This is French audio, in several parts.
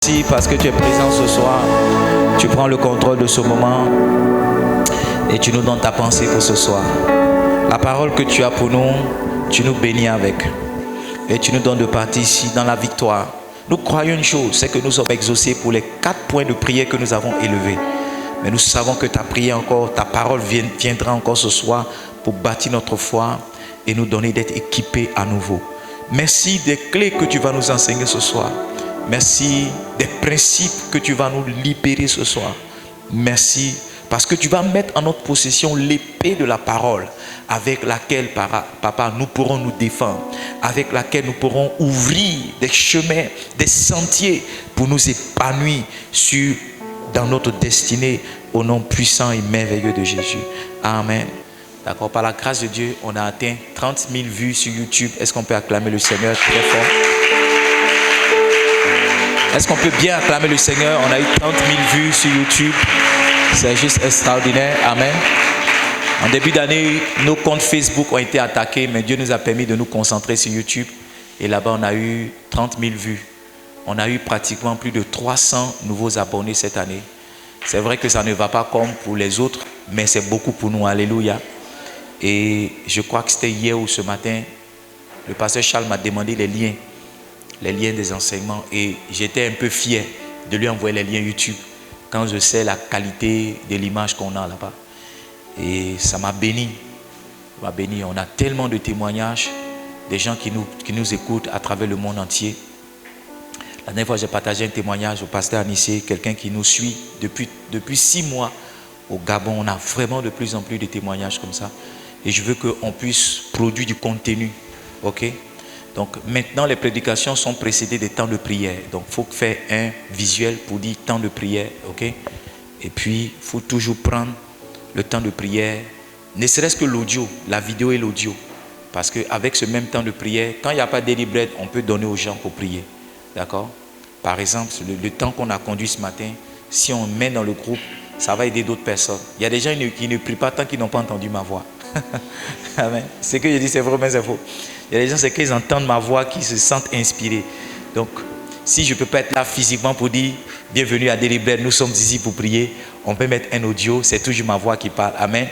Merci parce que tu es présent ce soir. Tu prends le contrôle de ce moment et tu nous donnes ta pensée pour ce soir. La parole que tu as pour nous, tu nous bénis avec. Et tu nous donnes de partir ici dans la victoire. Nous croyons une chose, c'est que nous sommes exaucés pour les 4 points de prière que nous avons élevés. Mais nous savons que ta prière encore, ta parole viendra encore ce soir pour bâtir notre foi et nous donner d'être équipés à nouveau. Merci des clés que tu vas nous enseigner ce soir. Merci des principes que tu vas nous libérer ce soir. Merci parce que tu vas mettre en notre possession l'épée de la parole avec laquelle, Papa, nous pourrons nous défendre, avec laquelle nous pourrons ouvrir des chemins, des sentiers pour nous épanouir dans notre destinée au nom puissant et merveilleux de Jésus. Amen. D'accord, par la grâce de Dieu, on a atteint 30 000 vues sur YouTube. Est-ce qu'on peut acclamer le Seigneur très fort? Est-ce qu'on peut bien acclamer le Seigneur? On a eu 30 000 vues sur YouTube. C'est juste extraordinaire. Amen. En début d'année, nos comptes Facebook ont été attaqués, mais Dieu nous a permis de nous concentrer sur YouTube. Et là-bas, on a eu 30 000 vues. On a eu pratiquement plus de 300 nouveaux abonnés cette année. C'est vrai que ça ne va pas comme pour les autres, mais c'est beaucoup pour nous. Alléluia. Et je crois que c'était hier ou ce matin, le pasteur Charles m'a demandé les liens des enseignements. Et j'étais un peu fier de lui envoyer les liens YouTube quand je sais la qualité de l'image qu'on a là-bas. Et ça m'a béni. On a tellement de témoignages, des gens qui nous écoutent à travers le monde entier. La dernière fois, j'ai partagé un témoignage au pasteur Anissé, quelqu'un qui nous suit depuis 6 mois au Gabon. On a vraiment de plus en plus de témoignages comme ça. Et je veux qu'on puisse produire du contenu. Ok? Donc maintenant, les prédications sont précédées des temps de prière. Donc il faut faire un visuel pour dire temps de prière. Ok? Et puis, il faut toujours prendre le temps de prière, ne serait-ce que l'audio, la vidéo et l'audio. Parce qu'avec ce même temps de prière, quand il n'y a pas de daily bread, on peut donner aux gens pour prier. D'accord? Par exemple, le temps qu'on a conduit ce matin, si on met dans le groupe, ça va aider d'autres personnes. Il y a des gens qui ne prient pas tant qu'ils n'ont pas entendu ma voix. Amen. Ce que je dis, c'est vrai, mais c'est faux. Il y a des gens, c'est qu'ils entendent ma voix, qui se sentent inspirés. Donc, si je ne peux pas être là physiquement pour dire bienvenue à Daily Bread, nous sommes ici pour prier, on peut mettre un audio, c'est toujours ma voix qui parle. Amen.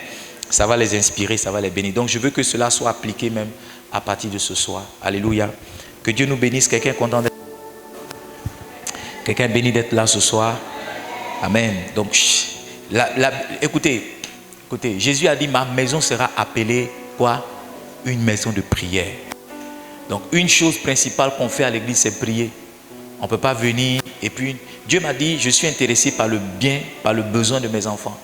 Ça va les inspirer, ça va les bénir. Donc, je veux que cela soit appliqué même à partir de ce soir. Alléluia. Que Dieu nous bénisse. Quelqu'un est content d'être là. Quelqu'un est béni d'être là ce soir. Amen. Donc, écoutez, Jésus a dit, ma maison sera appelée quoi? Une maison de prière. Donc, une chose principale qu'on fait à l'église, c'est prier. On ne peut pas venir et puis, Dieu m'a dit, je suis intéressé par le bien, par le besoin de mes enfants.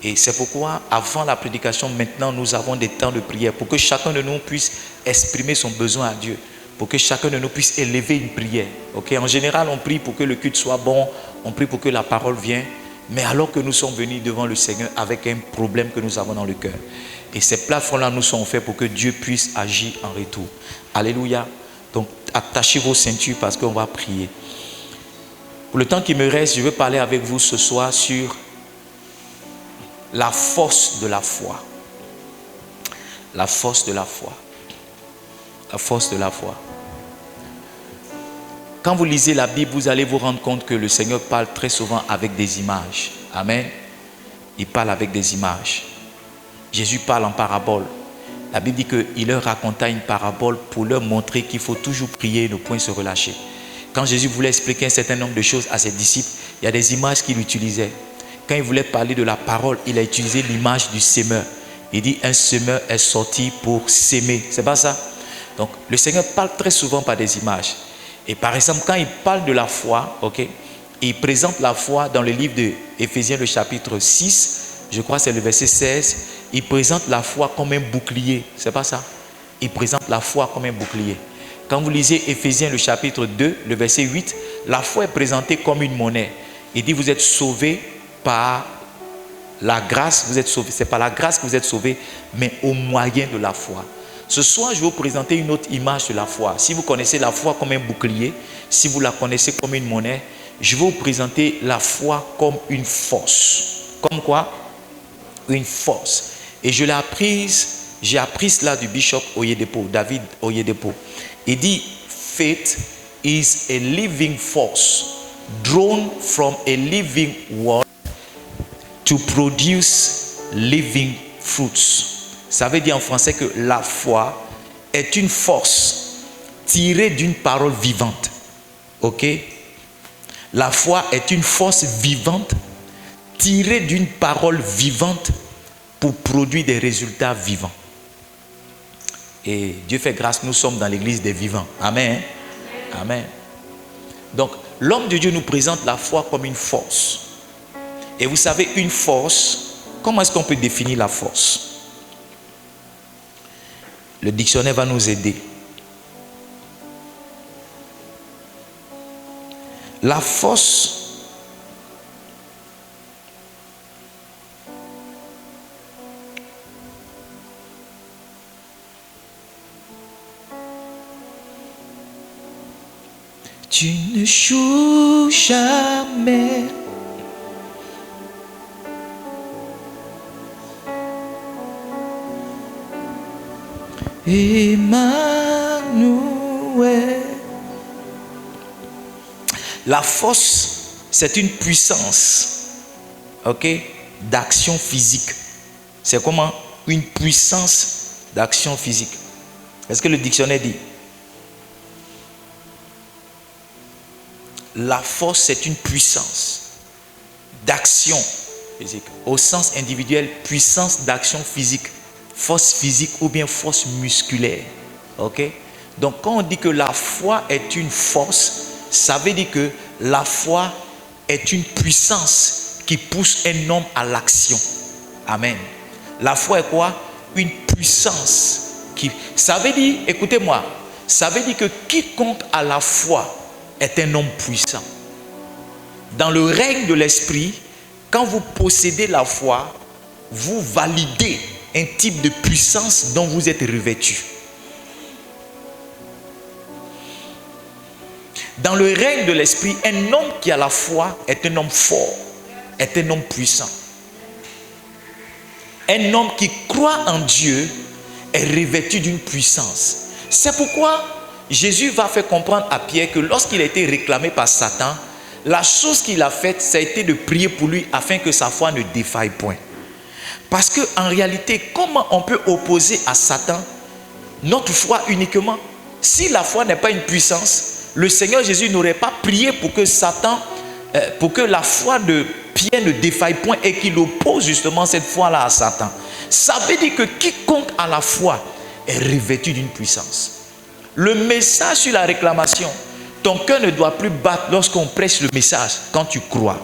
Et c'est pourquoi, avant la prédication, maintenant, nous avons des temps de prière pour que chacun de nous puisse exprimer son besoin à Dieu. Pour que chacun de nous puisse élever une prière. Okay? En général, on prie pour que le culte soit bon, on prie pour que la parole vienne. Mais alors que nous sommes venus devant le Seigneur avec un problème que nous avons dans le cœur. Et ces plafonds-là nous sont faits pour que Dieu puisse agir en retour. Alléluia. Donc, attachez vos ceintures parce qu'on va prier. Pour le temps qui me reste, je veux parler avec vous ce soir sur la force de la foi. La force de la foi. La force de la foi. Quand vous lisez la Bible, vous allez vous rendre compte que le Seigneur parle très souvent avec des images. Amen. Il parle avec des images. Jésus parle en parabole. La Bible dit qu'il leur raconta une parabole pour leur montrer qu'il faut toujours prier et ne point se relâcher. Quand Jésus voulait expliquer un certain nombre de choses à ses disciples, il y a des images qu'il utilisait. Quand il voulait parler de la parole, il a utilisé l'image du semeur. Il dit un semeur est sorti pour s'aimer. C'est pas ça? Donc le Seigneur parle très souvent par des images. Et par exemple, quand il parle de la foi, ok, il présente la foi dans le livre de Éphésiens, le chapitre 6, je crois que c'est le verset 16, il présente la foi comme un bouclier. C'est pas ça? Il présente la foi comme un bouclier. Quand vous lisez Éphésiens, le chapitre 2, le verset 8, la foi est présentée comme une monnaie. Il dit, vous êtes sauvés par la grâce, vous êtes sauvés. C'est par la grâce que vous êtes sauvés, mais au moyen de la foi. Ce soir, je vais vous présenter une autre image de la foi. Si vous connaissez la foi comme un bouclier, si vous la connaissez comme une monnaie, je vais vous présenter la foi comme une force. Comme quoi? Une force. Et j'ai appris cela du bishop Oyedepo, David Oyedepo. Il dit, faith is a living force drawn from a living word to produce living fruits. Ça veut dire en français que la foi est une force tirée d'une parole vivante. Ok? La foi est une force vivante tirée d'une parole vivante pour produire des résultats vivants. Et Dieu fait grâce, nous sommes dans l'église des vivants. Amen. Amen. Donc, l'homme de Dieu nous présente la foi comme une force. Et vous savez, une force, comment est-ce qu'on peut définir la force? Le dictionnaire va nous aider. La force, tu ne joues jamais. Emmanuel. La force, c'est une puissance, ok, d'action physique. C'est comment une puissance d'action physique. Est-ce que le dictionnaire dit? La force, c'est une puissance d'action physique. Au sens individuel, puissance d'action physique. Force physique ou bien force musculaire. Ok? Donc quand on dit que la foi est une force, ça veut dire que la foi est une puissance qui pousse un homme à l'action. Amen. La foi est quoi? Une puissance qui... Ça veut dire, écoutez-moi, ça veut dire que quiconque a la foi est un homme puissant. Dans le règne de l'esprit, quand vous possédez la foi, vous validez un type de puissance dont vous êtes revêtu. Dans le règne de l'esprit, un homme qui a la foi est un homme fort, est un homme puissant. Un homme qui croit en Dieu est revêtu d'une puissance. C'est pourquoi Jésus va faire comprendre à Pierre que lorsqu'il a été réclamé par Satan, la chose qu'il a faite, ça a été de prier pour lui afin que sa foi ne défaille point. Parce qu'en réalité, comment on peut opposer à Satan notre foi uniquement? Si la foi n'est pas une puissance, le Seigneur Jésus n'aurait pas prié pour que pour que la foi de Pierre ne défaille point et qu'il oppose justement cette foi-là à Satan. Ça veut dire que quiconque a la foi est revêtu d'une puissance. Le message sur la réclamation, ton cœur ne doit plus battre lorsqu'on prêche le message quand tu crois.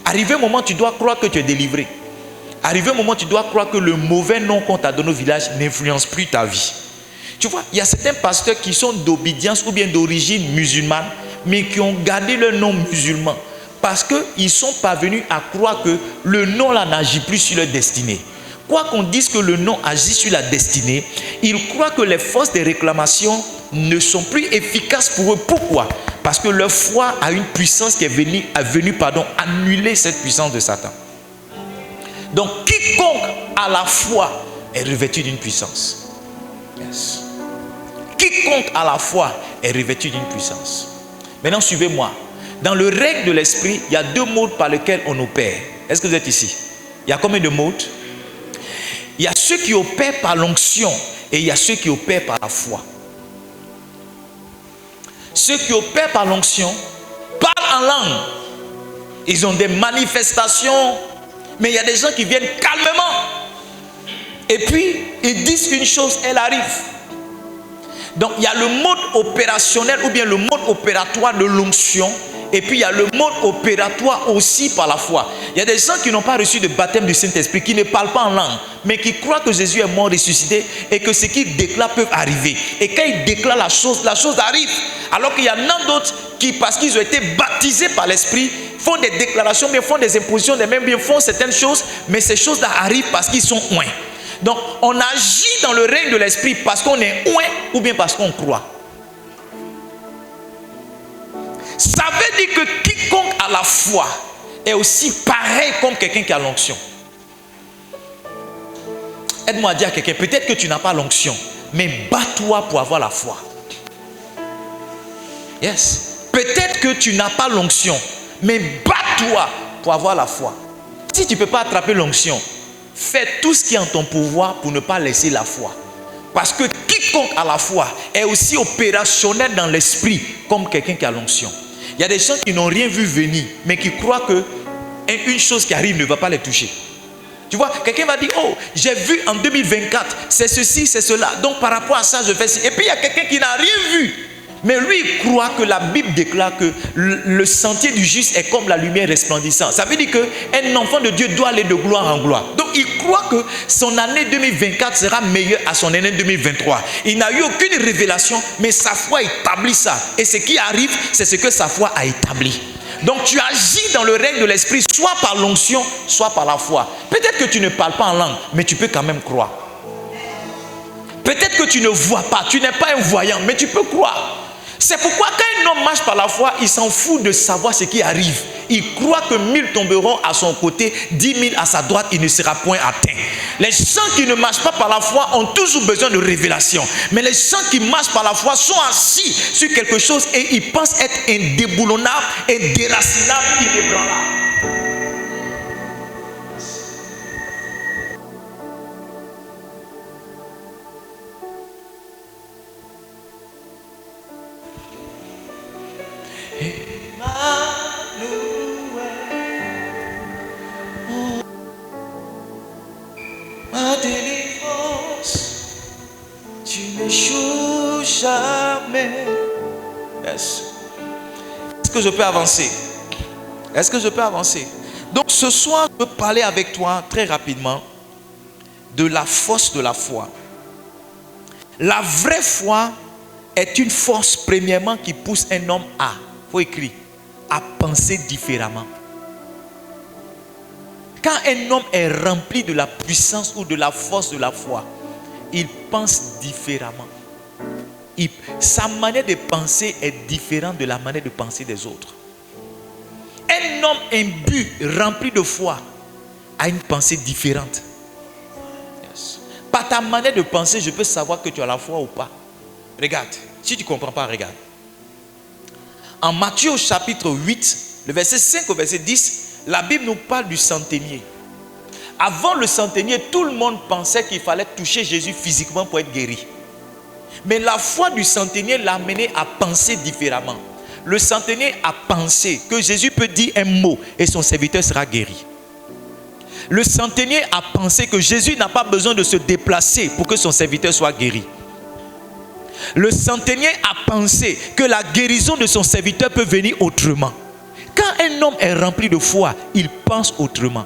Arrivé un moment, tu dois croire que tu es délivré. Arrivé un moment, tu dois croire que le mauvais nom qu'on t'a donné au village n'influence plus ta vie. Tu vois, il y a certains pasteurs qui sont d'obédience ou bien d'origine musulmane, mais qui ont gardé leur nom musulman parce qu'ils sont parvenus à croire que le nom là n'agit plus sur leur destinée. Quoi qu'on dise que le nom agit sur la destinée, ils croient que les forces de réclamation ne sont plus efficaces pour eux. Pourquoi? Parce que leur foi a une puissance qui est venue annuler cette puissance de Satan. Donc, quiconque a la foi est revêtu d'une puissance. Yes. Quiconque a la foi est revêtu d'une puissance. Maintenant, suivez-moi. Dans le règne de l'esprit, il y a deux modes par lesquels on opère. Est-ce que vous êtes ici? Il y a combien de modes? Il y a ceux qui opèrent par l'onction et il y a ceux qui opèrent par la foi. Ceux qui opèrent par l'onction parlent en langue. Ils ont des manifestations. Mais il y a des gens qui viennent calmement. Et puis, ils disent une chose, elle arrive. Donc, il y a le mode opérationnel ou bien le mode opératoire de l'onction. Et puis, il y a le mode opératoire aussi par la foi. Il y a des gens qui n'ont pas reçu de baptême du Saint-Esprit, qui ne parlent pas en langue, mais qui croient que Jésus est mort, ressuscité, et que ce qu'ils déclarent peut arriver. Et quand ils déclarent la chose arrive. Alors qu'il y en a d'autres qui, parce qu'ils ont été baptisés par l'Esprit, font des déclarations, mais font des impositions, des mêmes bien font certaines choses, mais ces choses-là arrivent parce qu'ils sont oints. Donc, on agit dans le règne de l'Esprit parce qu'on est oint ou bien parce qu'on croit. Ça veut dire que quiconque a la foi est aussi pareil comme quelqu'un qui a l'onction. Aide-moi à dire à quelqu'un, peut-être que tu n'as pas l'onction, mais bats-toi pour avoir la foi. Yes. Peut-être que tu n'as pas l'onction, Mais bats-toi pour avoir la foi. Si tu ne peux pas attraper l'onction, fais tout ce qui est en ton pouvoir pour ne pas laisser la foi. Parce que quiconque a la foi est aussi opérationnel dans l'esprit comme quelqu'un qui a l'onction. Il y a des gens qui n'ont rien vu venir, mais qui croient que une chose qui arrive ne va pas les toucher. Tu vois, quelqu'un va dire, oh, j'ai vu en 2024, c'est ceci, c'est cela. Donc par rapport à ça, je fais ci. Et puis il y a quelqu'un qui n'a rien vu. Mais lui, il croit que la Bible déclare que le sentier du juste est comme la lumière resplendissante. Ça veut dire qu'un enfant de Dieu doit aller de gloire en gloire. Donc il croit que son année 2024 sera meilleure à son année 2023. Il n'a eu aucune révélation, mais sa foi établit ça. Et ce qui arrive, c'est ce que sa foi a établi. Donc tu agis dans le règne de l'esprit, soit par l'onction, soit par la foi. Peut-être que tu ne parles pas en langue, mais tu peux quand même croire. Peut-être que tu ne vois pas, tu n'es pas un voyant, mais tu peux croire. C'est pourquoi quand un homme marche par la foi, il s'en fout de savoir ce qui arrive. Il croit que 1000 tomberont à son côté, 10 000 à sa droite, il ne sera point atteint. Les gens qui ne marchent pas par la foi ont toujours besoin de révélation. Mais les gens qui marchent par la foi sont assis sur quelque chose et ils pensent être indéboulonnables, indéracinables, inébranlables. Ma délivrance, tu n'échoues jamais. Yes. Est-ce que je peux avancer? Est-ce que je peux avancer? Donc ce soir, je veux parler avec toi très rapidement de la force de la foi. La vraie foi est une force premièrement qui pousse un homme à, il faut écrire, à penser différemment. Quand un homme est rempli de la puissance ou de la force de la foi, il pense différemment. Sa manière de penser est différente de la manière de penser des autres. Un homme imbu, rempli de foi, a une pensée différente. Yes. Par ta manière de penser, je peux savoir que tu as la foi ou pas. Regarde, si tu ne comprends pas, regarde. En Matthieu chapitre 8, le verset 5 au verset 10, la Bible nous parle du centenier. Avant le centenier, tout le monde pensait qu'il fallait toucher Jésus physiquement pour être guéri. Mais la foi du centenier l'a amené à penser différemment. Le centenier a pensé que Jésus peut dire un mot et son serviteur sera guéri. Le centenier a pensé que Jésus n'a pas besoin de se déplacer pour que son serviteur soit guéri. Le centenier a pensé que la guérison de son serviteur peut venir autrement. Quand un homme est rempli de foi, il pense autrement.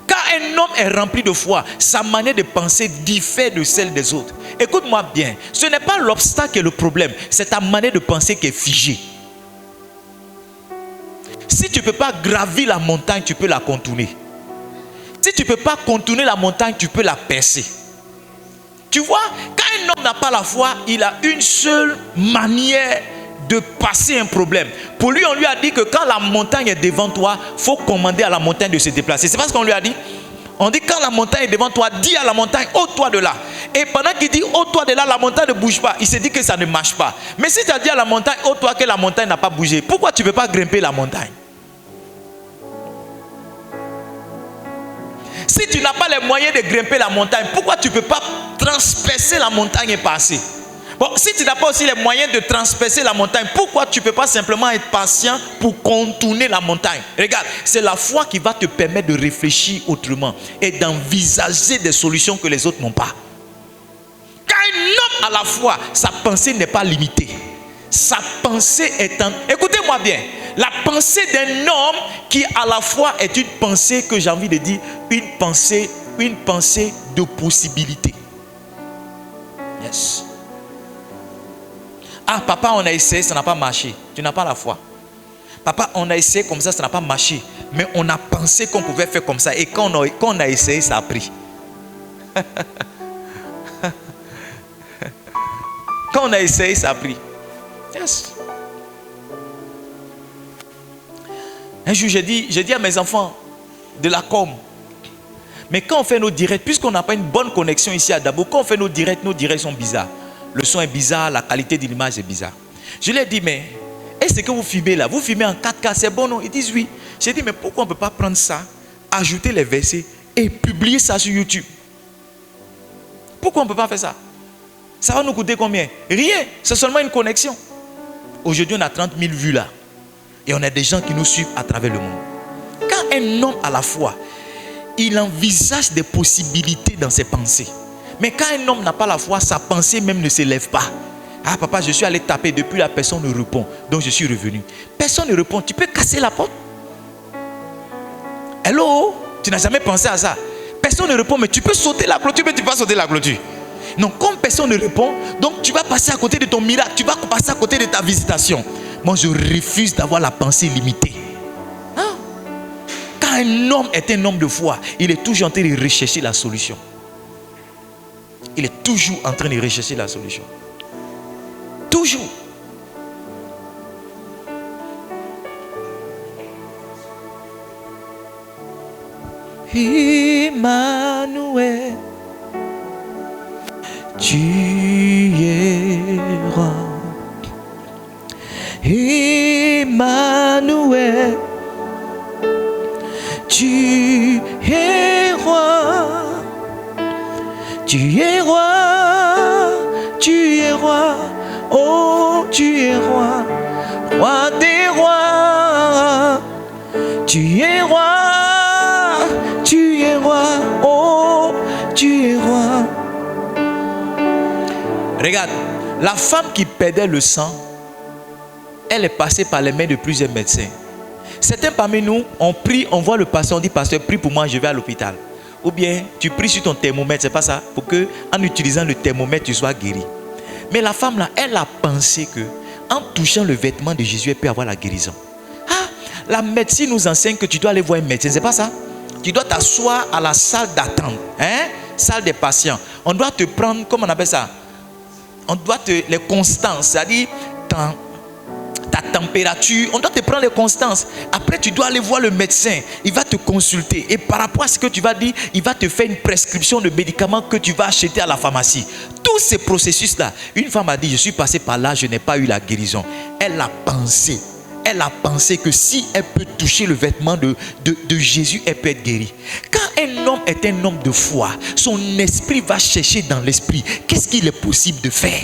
Quand un homme est rempli de foi, sa manière de penser diffère de celle des autres. Écoute-moi bien, ce n'est pas l'obstacle qui est le problème, c'est ta manière de penser qui est figée. Si tu ne peux pas gravir la montagne, tu peux la contourner. Si tu ne peux pas contourner la montagne, tu peux la percer. Tu vois, quand un homme n'a pas la foi, il a une seule manière de passer un problème. Pour lui, on lui a dit que quand la montagne est devant toi, il faut commander à la montagne de se déplacer. C'est pas ce qu'on lui a dit. On dit quand la montagne est devant toi, dis à la montagne, ôte-toi de là. Et pendant qu'il dit ôte-toi de là, la montagne ne bouge pas. Il se dit que ça ne marche pas. Mais si tu as dit à la montagne, ôte-toi, que la montagne n'a pas bougé, pourquoi tu ne peux pas grimper la montagne? Si tu n'as pas les moyens de grimper la montagne, pourquoi tu ne peux pas transpercer la montagne et passer? Bon, si tu n'as pas aussi les moyens de transpercer la montagne, pourquoi tu ne peux pas simplement être patient pour contourner la montagne? Regarde, c'est la foi qui va te permettre de réfléchir autrement et d'envisager des solutions que les autres n'ont pas. Quand un homme a la foi, sa pensée n'est pas limitée. Sa pensée est en... Écoutez-moi bien, la pensée d'un homme qui a la foi est une pensée que j'ai envie de dire, une pensée de possibilité. Yes. Ah, papa, on a essayé, ça n'a pas marché. Tu n'as pas la foi. Papa, on a essayé comme ça n'a pas marché. Mais on a pensé qu'on pouvait faire comme ça. Et quand on a essayé, ça a pris. Quand on a essayé, ça a pris. Yes. Un jour, j'ai dit à mes enfants de la com, mais quand on fait nos directs, puisqu'on n'a pas une bonne connexion ici à Dabo, quand on fait nos directs sont bizarres. Le son est bizarre, la qualité de l'image est bizarre. Je leur ai dit, mais Et ce que vous filmez là, vous filmez en 4K, c'est bon, non? Ils disent oui. J'ai dit, mais pourquoi on ne peut pas prendre ça, ajouter les versets et publier ça sur YouTube? Pourquoi on ne peut pas faire ça? Ça va nous coûter combien? Rien, c'est seulement une connexion. Aujourd'hui, on a 30 000 vues là. Et on a des gens qui nous suivent à travers le monde. Quand un homme a la foi, il envisage des possibilités dans ses pensées. Mais quand un homme n'a pas la foi, sa pensée même ne s'élève pas. Ah papa, je suis allé taper, depuis la personne ne répond. Donc je suis revenu. Personne ne répond, tu peux casser la porte. Hello, tu n'as jamais pensé à ça. Personne ne répond, mais tu peux sauter la clôture, mais tu ne peux pas sauter la clôture. Non, comme personne ne répond, donc tu vas passer à côté de ton miracle, tu vas passer à côté de ta visitation. Moi, je refuse d'avoir la pensée limitée. Hein? Quand un homme est un homme de foi, il est toujours en train de rechercher la solution. Il est toujours en train de rechercher la solution. Toujours. Emmanuel, tu es roi. Emmanuel, tu es roi. Tu es roi, tu es roi. Oh, tu es roi, roi des rois. Tu es roi, tu es roi. Oh, tu es roi. Regarde, la femme qui perdait le sang, elle est passée par les mains de plusieurs médecins. Certains parmi nous, on prie, on voit le pasteur, on dit pasteur, prie pour moi, je vais à l'hôpital. Ou bien tu pries sur ton thermomètre, c'est pas ça, pour que en utilisant le thermomètre, tu sois guéri. Mais la femme là, elle a pensé que en touchant le vêtement de Jésus, elle peut avoir la guérison. Ah, la médecine nous enseigne que tu dois aller voir un médecin, c'est pas ça? Tu dois t'asseoir à la salle d'attente, hein? Salle des patients. On doit te prendre, comment on appelle ça? On doit te les constances, c'est-à-dire ta température, on doit te prendre les constances. Après, tu dois aller voir le médecin. Il va te consulter. Et par rapport à ce que tu vas dire, il va te faire une prescription de médicaments que tu vas acheter à la pharmacie. Tous ces processus-là, une femme a dit, je suis passée par là, je n'ai pas eu la guérison. Elle a pensé. Elle a pensé que si elle peut toucher le vêtement de Jésus, elle peut être guérie. Quand un homme est un homme de foi, son esprit va chercher dans l'esprit. Qu'est-ce qu'il est possible de faire?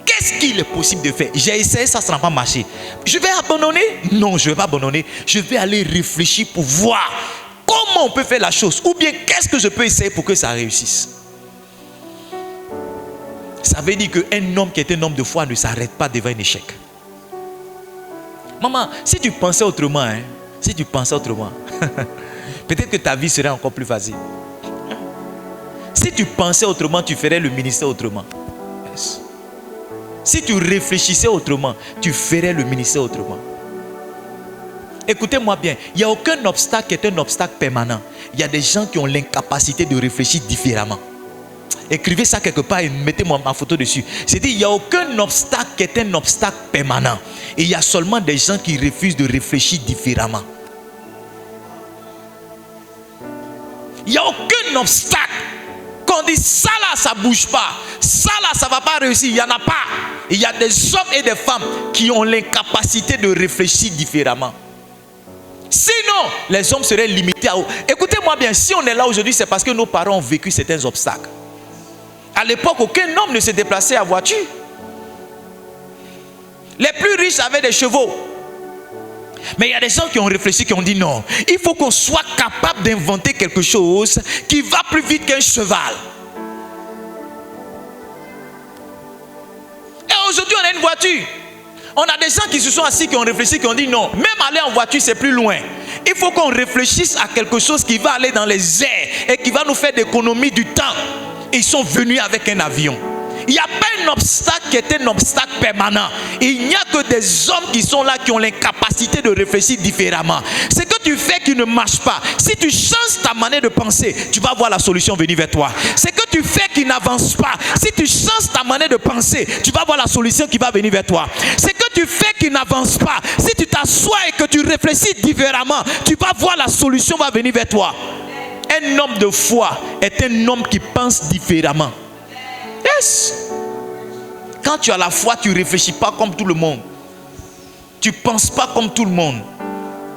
Qu'est-ce qu'il est possible de faire? J'ai essayé, ça ne va pas marcher. Je vais abandonner? Non, je ne vais pas abandonner. Je vais aller réfléchir pour voir comment on peut faire la chose. Ou bien, qu'est-ce que je peux essayer pour que ça réussisse? Ça veut dire qu'un homme qui est un homme de foi ne s'arrête pas devant un échec. Maman, si tu pensais autrement, hein, si tu pensais autrement, peut-être que ta vie serait encore plus facile. Si tu pensais autrement, tu ferais le ministère autrement. Yes. Si tu réfléchissais autrement, tu ferais le ministère autrement. Écoutez-moi bien, il n'y a aucun obstacle qui est un obstacle permanent. Il y a des gens qui ont l'incapacité de réfléchir différemment. Écrivez ça quelque part et mettez-moi ma photo dessus. C'est-à-dire, il n'y a aucun obstacle qui est un obstacle permanent. Et il y a seulement des gens qui refusent de réfléchir différemment. Il n'y a aucun obstacle. Quand on dit ça là, ça ne bouge pas. Ça là, ça ne va pas réussir. Il n'y en a pas. Il y a des hommes et des femmes qui ont l'incapacité de réfléchir différemment. Sinon, les hommes seraient limités à... Écoutez-moi bien, si on est là aujourd'hui, c'est parce que nos parents ont vécu certains obstacles. À l'époque, aucun homme ne se déplaçait à voiture. Les plus riches avaient des chevaux. Mais il y a des gens qui ont réfléchi, qui ont dit non. Il faut qu'on soit capable d'inventer quelque chose qui va plus vite qu'un cheval. Et aujourd'hui, on a une voiture. On a des gens qui se sont assis, qui ont réfléchi, qui ont dit non. Même aller en voiture, c'est plus loin. Il faut qu'on réfléchisse à quelque chose qui va aller dans les airs et qui va nous faire d'économie du temps. Ils sont venus avec un avion. Il n'y a pas un obstacle qui est un obstacle permanent. Il n'y a que des hommes qui sont là, qui ont l'incapacité de réfléchir différemment. Ce que tu fais qui ne marche pas, si tu changes ta manière de penser, tu vas voir la solution venir vers toi. Ce que tu fais qui n'avance pas, si tu changes ta manière de penser, tu vas voir la solution qui va venir vers toi. Ce que tu fais qui n'avance pas, si tu t'assois et que tu réfléchis différemment, tu vas voir la solution va venir vers toi. Un homme de foi est un homme qui pense différemment. Yes. Quand tu as la foi, tu ne réfléchis pas comme tout le monde. Tu ne penses pas comme tout le monde.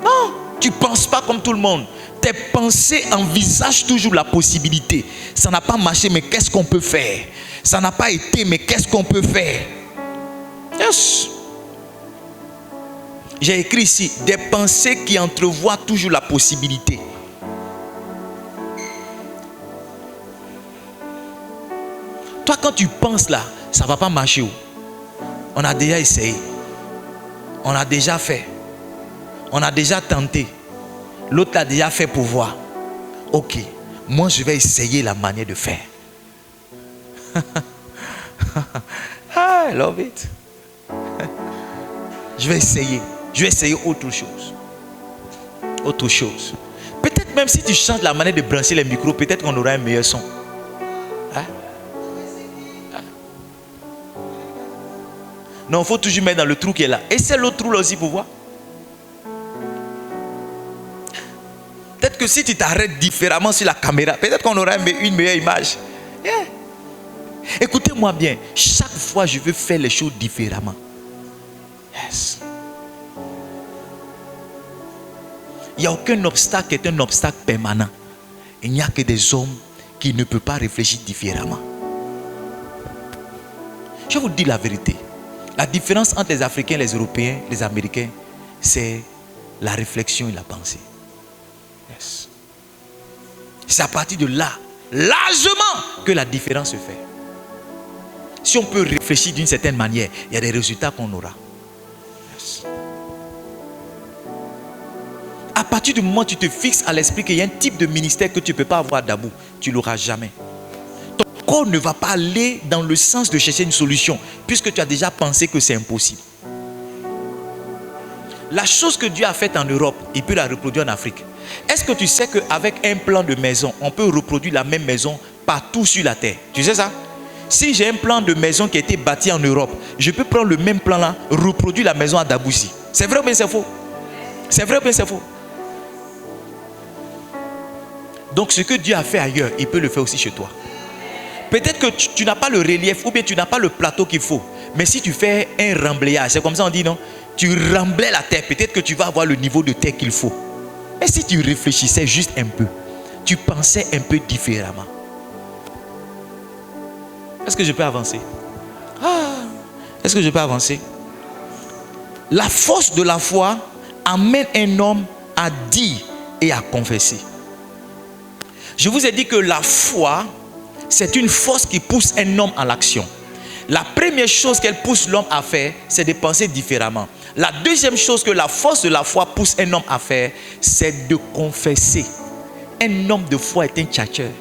Non, tu ne penses pas comme tout le monde. Tes pensées envisagent toujours la possibilité. Ça n'a pas marché, mais qu'est-ce qu'on peut faire? Ça n'a pas été, mais qu'est-ce qu'on peut faire? Yes. J'ai écrit ici, des pensées qui entrevoient toujours la possibilité. Toi, quand tu penses là, ça ne va pas marcher. On a déjà essayé. On a déjà fait. On a déjà tenté. L'autre l'a déjà fait pour voir. Ok, moi je vais essayer la manière de faire. I love it. Je vais essayer. Je vais essayer autre chose. Autre chose. Peut-être même si tu changes la manière de brancher les micros, peut-être qu'on aura un meilleur son. Hein? Non, il faut toujours mettre dans le trou qui est là. Et c'est l'autre trou là aussi pour voir. Peut-être que si tu t'arrêtes différemment sur la caméra, peut-être qu'on aura une meilleure image. Yeah. Écoutez-moi bien. Chaque fois, je veux faire les choses différemment. Yes. Il n'y a aucun obstacle qui est un obstacle permanent. Il n'y a que des hommes qui ne peuvent pas réfléchir différemment. Je vous dis la vérité. La différence entre les Africains, les Européens, les Américains, c'est la réflexion et la pensée. Yes. C'est à partir de là, largement, que la différence se fait. Si on peut réfléchir d'une certaine manière, il y a des résultats qu'on aura. Yes. À partir du moment où tu te fixes à l'esprit qu'il y a un type de ministère que tu ne peux pas avoir d'abord, tu ne l'auras jamais. Ton corps ne va pas aller dans le sens de chercher une solution, puisque tu as déjà pensé que c'est impossible. La chose que Dieu a faite en Europe, il peut la reproduire en Afrique. Est-ce que tu sais qu'avec un plan de maison, on peut reproduire la même maison partout sur la terre? Tu sais ça? Si j'ai un plan de maison qui a été bâti en Europe, je peux prendre le même plan là, reproduire la maison à Daboussi. C'est vrai ou bien c'est faux? C'est vrai ou bien c'est faux? Donc ce que Dieu a fait ailleurs, il peut le faire aussi chez toi. Peut-être que tu n'as pas le relief ou bien tu n'as pas le plateau qu'il faut. Mais si tu fais un remblayage, c'est comme ça on dit non? Tu remblais la terre, peut-être que tu vas avoir le niveau de terre qu'il faut. Mais si tu réfléchissais juste un peu, tu pensais un peu différemment. Est-ce que je peux avancer? Est-ce que je peux avancer? La force de la foi amène un homme à dire et à confesser. Je vous ai dit que la foi, c'est une force qui pousse un homme à l'action. La première chose qu'elle pousse l'homme à faire, c'est de penser différemment. La deuxième chose que la force de la foi pousse un homme à faire, c'est de confesser. Un homme de foi est un tchatcheur.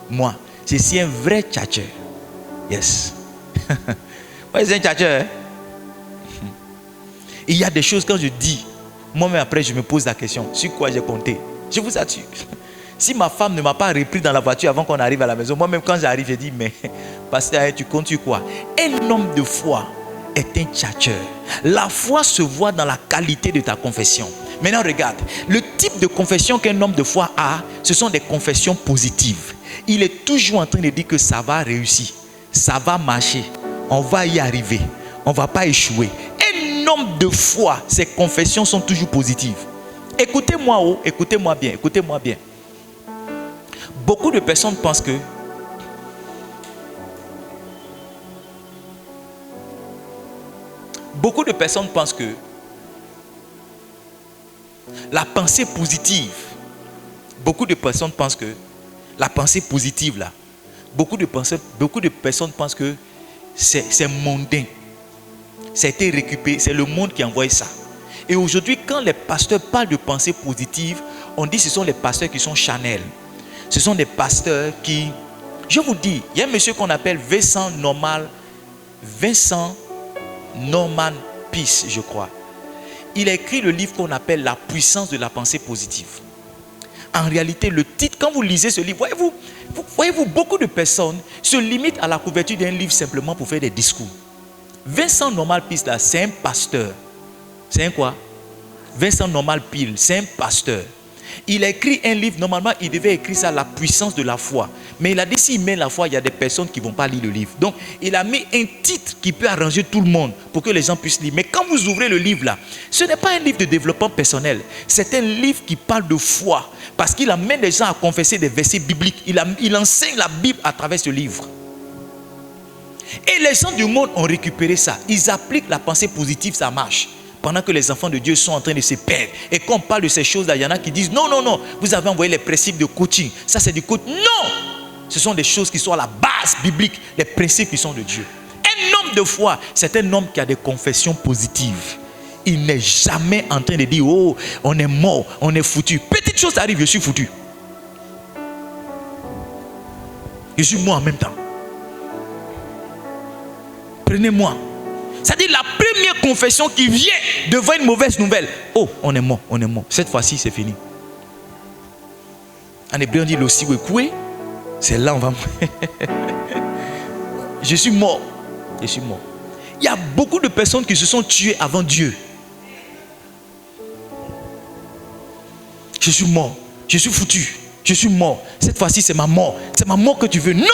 Moi, je suis un vrai tchatcheur. Yes. Moi, je suis un tchatcheur. Hein? Il y a des choses quand je dis, moi-même après je me pose la question, sur quoi j'ai compté? Je vous assure. Si ma femme ne m'a pas repris dans la voiture avant qu'on arrive à la maison, moi-même quand j'arrive, je dis, mais pasteur, tu comptes sur quoi? Un homme de foi est un tchatcheur. La foi se voit dans la qualité de ta confession. Maintenant, regarde, le type de confession qu'un homme de foi a, ce sont des confessions positives. Il est toujours en train de dire que ça va réussir, ça va marcher, on va y arriver, on ne va pas échouer. Un homme de foi, ses confessions sont toujours positives. Écoutez-moi, oh, écoutez-moi bien, écoutez-moi bien. Beaucoup de personnes pensent que la pensée positive, beaucoup de personnes pensent que la pensée positive là, beaucoup de personnes pensent que c'est mondain, ça a été récupéré, c'est le monde qui a envoyé ça. Et aujourd'hui, quand les pasteurs parlent de pensée positive, on dit que ce sont les pasteurs qui sont Chanel. Ce sont des pasteurs qui... Je vous dis, il y a un monsieur qu'on appelle Vincent Norman Peace, je crois. Il a écrit le livre qu'on appelle La puissance de la pensée positive. En réalité, le titre, quand vous lisez ce livre, voyez-vous, beaucoup de personnes se limitent à la couverture d'un livre simplement pour faire des discours. Vincent Norman Peace, là, c'est un pasteur. C'est un quoi? Vincent Norman Peace, c'est un pasteur. Il a écrit un livre, normalement il devait écrire ça, la puissance de la foi. Mais il a dit s'il met la foi, il y a des personnes qui ne vont pas lire le livre. Donc il a mis un titre qui peut arranger tout le monde pour que les gens puissent lire. Mais quand vous ouvrez le livre là, ce n'est pas un livre de développement personnel. C'est un livre qui parle de foi. Parce qu'il amène les gens à confesser des versets bibliques. Il enseigne la Bible à travers ce livre. Et les gens du monde ont récupéré ça. Ils appliquent la pensée positive, ça marche. Pendant que les enfants de Dieu sont en train de se perdre. Et quand on parle de ces choses-là, il y en a qui disent non, non, non, vous avez envoyé les principes de coaching. Ça, c'est du coaching. Non! Ce sont des choses qui sont à la base biblique, les principes qui sont de Dieu. Un homme de foi, c'est un homme qui a des confessions positives. Il n'est jamais en train de dire oh, on est mort, on est foutu. Petite chose arrive, je suis foutu. Je suis mort en même temps. Prenez-moi. C'est-à-dire la première confession qui vient devant une mauvaise nouvelle. Oh, on est mort, on est mort. Cette fois-ci, c'est fini. En hébreu, on dit le siwekoué. C'est là on va. Je suis mort. Je suis mort. Il y a beaucoup de personnes qui se sont tuées avant Dieu. Je suis mort. Je suis foutu. Je suis mort. Cette fois-ci, c'est ma mort. C'est ma mort que tu veux. Non!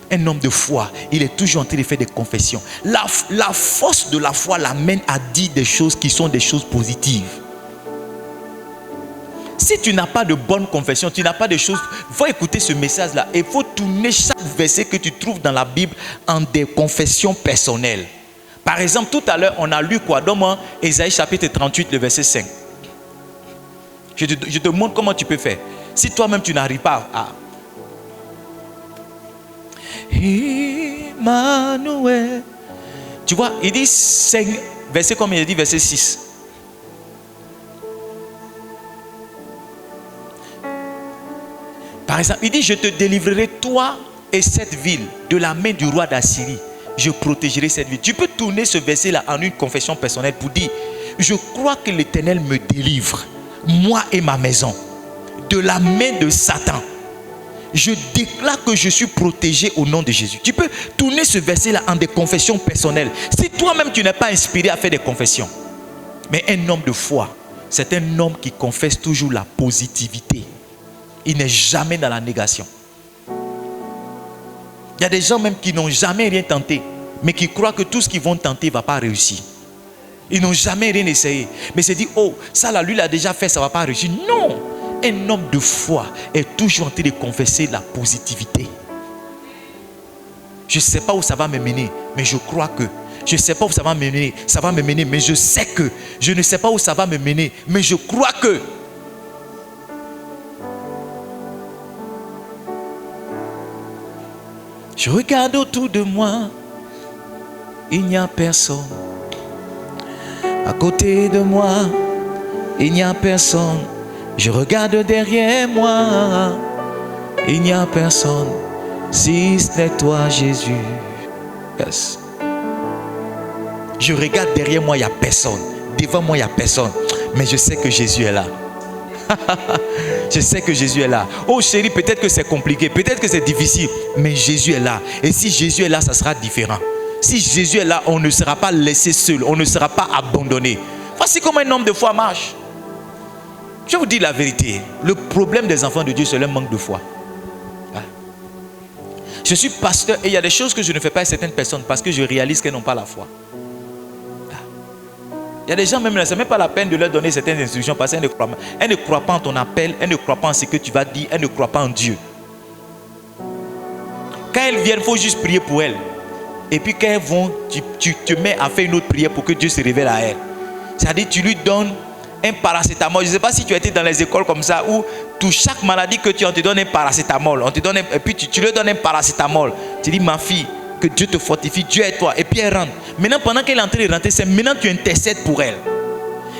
Un homme de foi, il est toujours en train de faire des confessions. La force de la foi l'amène à dire des choses qui sont des choses positives. Si tu n'as pas de bonnes confessions, tu n'as pas de choses, il faut écouter ce message-là. Il faut tourner chaque verset que tu trouves dans la Bible en des confessions personnelles. Par exemple, tout à l'heure, on a lu quoi? Donne-moi Ésaïe chapitre 38, le verset 5. Je te montre comment tu peux faire. Si toi-même tu n'arrives pas à... Emmanuel. Tu vois, il dit 5, verset combien? Il dit verset 6. Par exemple, il dit je te délivrerai toi et cette ville de la main du roi d'Assyrie. Je protégerai cette ville. Tu peux tourner ce verset là en une confession personnelle pour dire je crois que l'Éternel me délivre, moi et ma maison, de la main de Satan. Je déclare que je suis protégé au nom de Jésus. Tu peux tourner ce verset-là en des confessions personnelles. Si toi-même tu n'es pas inspiré à faire des confessions. Mais un homme de foi, c'est un homme qui confesse toujours la positivité. Il n'est jamais dans la négation. Il y a des gens même qui n'ont jamais rien tenté, mais qui croient que tout ce qu'ils vont tenter ne va pas réussir. Ils n'ont jamais rien essayé. Mais se disent, oh, ça là, lui l'a déjà fait, ça ne va pas réussir. Non! Un homme de foi est toujours en train de confesser la positivité. Je ne sais pas où ça va me mener, mais je crois que. Je ne sais pas où ça va me mener, mais je sais que. Je ne sais pas où ça va me mener, mais je crois que. Je regarde autour de moi, il n'y a personne. À côté de moi, il n'y a personne. Je regarde derrière moi, il n'y a personne, si ce n'est toi Jésus. Yes. Je regarde derrière moi, il n'y a personne. Devant moi, il n'y a personne. Mais je sais que Jésus est là. Je sais que Jésus est là. Oh chérie, peut-être que c'est compliqué, peut-être que c'est difficile, mais Jésus est là. Et si Jésus est là, ça sera différent. Si Jésus est là, on ne sera pas laissé seul, on ne sera pas abandonné. Voici comment un homme de foi marche. Je vous dis la vérité, le problème des enfants de Dieu, c'est le manque de foi. Je suis pasteur et il y a des choses que je ne fais pas à certaines personnes parce que je réalise qu'elles n'ont pas la foi. Il y a des gens, même là, ce n'est même pas la peine de leur donner certaines instructions parce qu'elles ne croient pas. Elles ne croient pas en ton appel, elles ne croient pas en ce que tu vas dire, elles ne croient pas en Dieu. Quand elles viennent, il faut juste prier pour elles. Et puis quand elles vont, tu te mets à faire une autre prière pour que Dieu se révèle à elles. C'est-à-dire tu lui donnes un paracétamol. Je ne sais pas si tu as été dans les écoles comme ça où pour chaque maladie que tu as, on te donne un paracétamol. On te donne et puis tu lui donnes un paracétamol. Tu dis ma fille, que Dieu te fortifie, Dieu est toi. Et puis elle rentre. Maintenant, pendant qu'elle est en train de rentrer, c'est maintenant que tu intercèdes pour elle.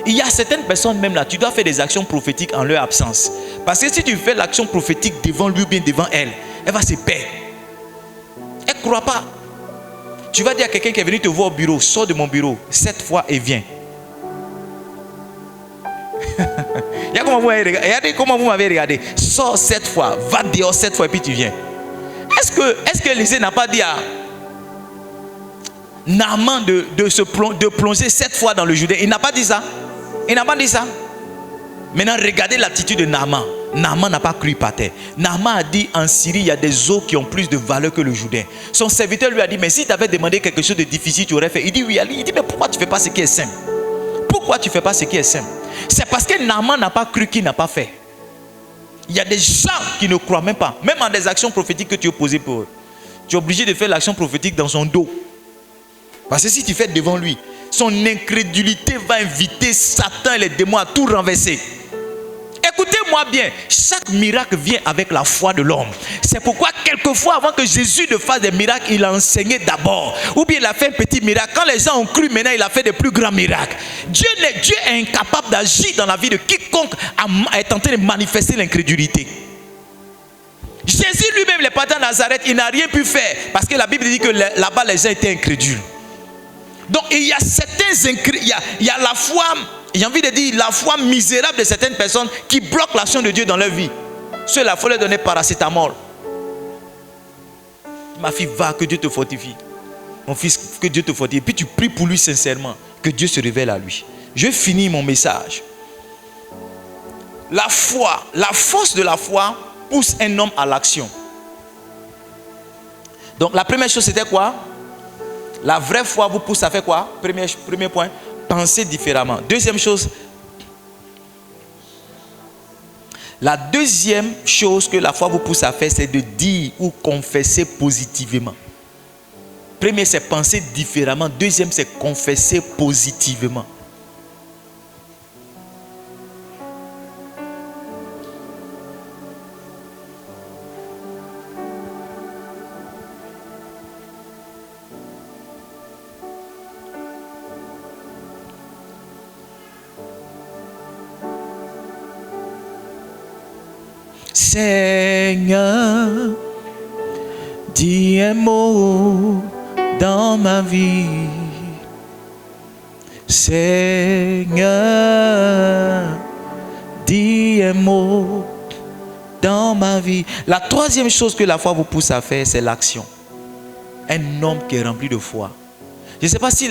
Il y a certaines personnes même là, tu dois faire des actions prophétiques en leur absence. Parce que si tu fais l'action prophétique devant lui ou bien devant elle, elle va se perdre. Elle ne croit pas. Tu vas dire à quelqu'un qui est venu te voir au bureau, sors de mon bureau 7 fois et viens. Regardez comment vous m'avez regardé. Sors 7 fois, va dehors 7 fois et puis tu viens. Est-ce que Élisée n'a pas dit à Naaman de plonger 7 fois dans le Jourdain? Il n'a pas dit ça. Il n'a pas dit ça. Maintenant, regardez l'attitude de Naaman. Naaman n'a pas cru par terre. Naaman a dit, en Syrie, il y a des eaux qui ont plus de valeur que le Jourdain. Son serviteur lui a dit, mais si tu avais demandé quelque chose de difficile, tu aurais fait. Il dit, oui, Ali. Il dit, mais pourquoi tu ne fais pas ce qui est simple? Pourquoi tu ne fais pas ce qui est simple? C'est parce que Naaman n'a pas cru qu'il n'a pas fait. Il y a des gens qui ne croient même pas. Même en des actions prophétiques que tu es posé pour eux. Tu es obligé de faire l'action prophétique dans son dos. Parce que si tu fais devant lui, son incrédulité va inviter Satan et les démons à tout renverser. Écoutez-moi bien, chaque miracle vient avec la foi de l'homme. C'est pourquoi quelquefois avant que Jésus ne fasse des miracles, il a enseigné d'abord. Ou bien il a fait un petit miracle. Quand les gens ont cru, maintenant il a fait des plus grands miracles. Dieu est incapable d'agir dans la vie de quiconque est tenté de manifester l'incrédulité. Jésus lui-même, les partis de Nazareth, il n'a rien pu faire. Parce que la Bible dit que là-bas les gens étaient incrédules. Donc il y a certains il y a la foi, j'ai envie de dire la foi misérable de certaines personnes qui bloquent l'action de Dieu dans leur vie. Ceux-là, il faut leur donner paracétamol. Ma fille, va, que Dieu te fortifie. Mon fils, que Dieu te fortifie. Et puis tu pries pour lui sincèrement, que Dieu se révèle à lui. Je finis mon message. La foi, la force de la foi pousse un homme à l'action. Donc la première chose c'était quoi? La vraie foi vous pousse à faire quoi? Premier point, penser différemment. Deuxième chose, la deuxième chose que la foi vous pousse à faire, c'est de dire ou confesser positivement. Premier, c'est penser différemment. Deuxième, c'est confesser positivement. Seigneur, dis un mot dans ma vie. Seigneur, dis un mot dans ma vie. La troisième chose que la foi vous pousse à faire, c'est l'action. Un homme qui est rempli de foi. Je ne sais pas s'il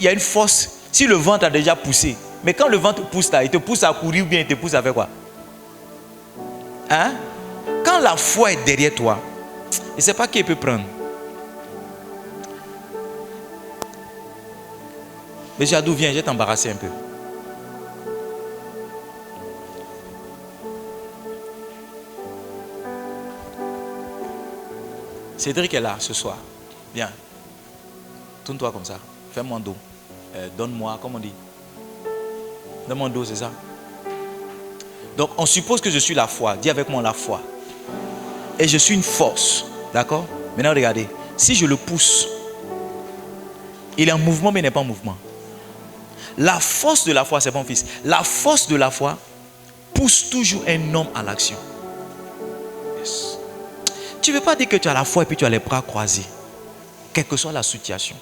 y a une force, si le ventre a déjà poussé. Mais quand le ventre pousse là, il te pousse à courir ou bien il te pousse à faire quoi? Hein? Quand la foi est derrière toi, je ne sais pas qui peut prendre. Monsieur Adou, viens, je vais t'embarrasser un peu. Cédric est là ce soir. Viens. Tourne-toi comme ça. Fais mon dos. Donne-moi, comment on dit? Donne mon dos, c'est ça? Donc, on suppose que je suis la foi. Dis avec moi la foi. Et je suis une force. D'accord? Maintenant, regardez. Si je le pousse, il est en mouvement, mais il n'est pas en mouvement. La force de la foi, c'est mon fils. La force de la foi pousse toujours un homme à l'action. Yes. Tu ne veux pas dire que tu as la foi et puis tu as les bras croisés. Quelle que soit la situation.